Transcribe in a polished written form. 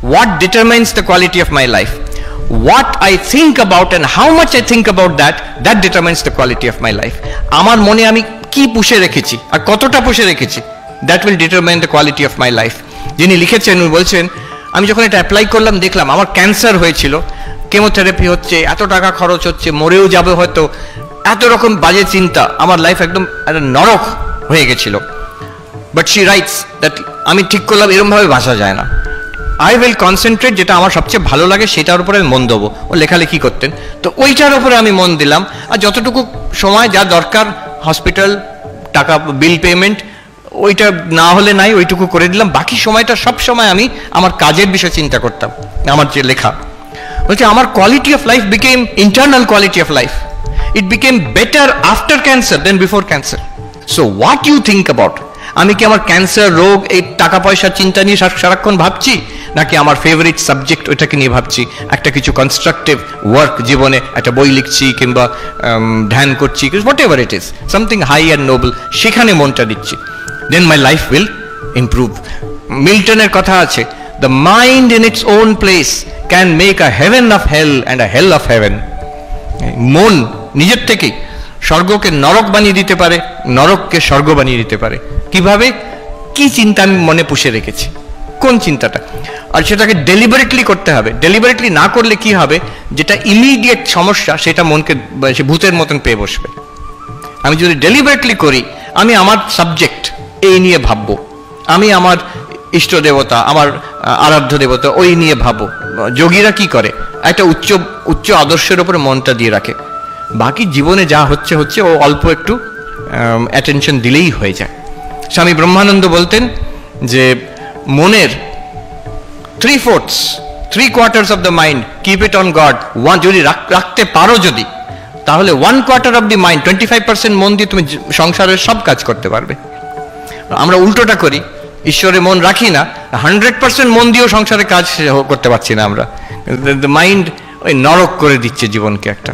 what determines the quality of my life? What I think about and how much I think about that determines the quality of my life. আমার মনে আমি কি পুষে রেখেছি আর কতটা পুষে রেখেছি, that will determine the quality of my life. যিনি লিখেছেন উনি বলছেন, আমি যখন এটা অ্যাপ্লাই করলাম দেখলাম আমার ক্যান্সার হয়েছিল, কেমোথেরাপি হচ্ছে, এত টাকা খরচ হচ্ছে, মরেও যাবে হয়তো, এত রকম বাজে চিন্তা, আমার লাইফ একদম একটা নরক হয়ে গেছিল। বাট শি রাইটস দ্যাট আমি ঠিক করলাম এরকমভাবে বাঁচা যায় না, আই উইল কনসেন্ট্রেট, যেটা আমার সবচেয়ে ভালো লাগে সেটার উপরে আমি মন দেবো। ও লেখালেখি করতেন, তো ওইটার উপরে আমি মন দিলাম, আর যতটুকু সময় যা দরকার হসপিটাল টাকা বিল পেমেন্ট ওইটা না হলে নাই, ওইটুকু করে দিলাম, বাকি সময়টা সব সময় আমি আমার কাজের বিষয়ে চিন্তা করতাম। আমার যে লেখা বলছে আমার quality of life became internal quality of life, it became better after cancer than before cancer. So what you think about, আমি কি আমার ক্যান্সার রোগ এই টাকা পয়সার চিন্তা নিয়ে সারাক্ষণ ভাবছি, নাকি আমার ফেভারিট সাবজেক্ট ওইটাকে নিয়ে ভাবছি, একটা কিছু কনস্ট্রাকটিভ ওয়ার্ক জীবনে, একটা বই লিখছি কিংবা ধ্যান করছি, whatever it is, something high and noble, সেখানে মনটা দিচ্ছি, then my life will improve. মিল্টনের কথা আছে, the mind in its own place can make a heaven of hell and a hell of heaven. মন নিজের থেকেই স্বর্গকে নরক বানিয়ে দিতে পারে, নরককে স্বর্গ বানিয়ে দিতে পারে। কিভাবে? কি চিন্তা আমি মনে পুষে রেখেছি, কোন চিন্তাটা, আর সেটাকে ডেলিবারেটলি করতে হবে। ডেলিবারেটলি না করলে কি হবে, যেটা ইমিডিয়েট সমস্যা সেটা মনকে ভূতের মতন পেয়ে বসবে। আমি যদি ডেলিবারেটলি করি, আমি আমার সাবজেক্ট এই নিয়ে ভাববো, আমি আমার ইষ্ট দেবতা, আমার আরাধ্য দেবতা ওই নিয়ে ভাবো। যোগীরা কি করে, একটা উচ্চ আদর্শের উপরে মনটা দিয়ে রাখে, বাকি জীবনে যা হচ্ছে হচ্ছে ও অল্প একটু অ্যাটেনশন দিলেই হয়ে যায়। স্বামী ব্রহ্মানন্দ বলতেন যে মনের 3/4 of the mind keep it on god, যদি রাখতে পারো যদি, তাহলে 1/4 অফ দি মাইন্ড 25% মন দিয়ে তুমি সংসারের সব কাজ করতে পারবে। আমরা উল্টোটা করি, ঈশ্বরে মন রাখি না, 100% মন দিয়েও সংসারে কাজ করতে পারছি না আমরা। মাইন্ড ওই নরক করে দিচ্ছে জীবনকে একটা।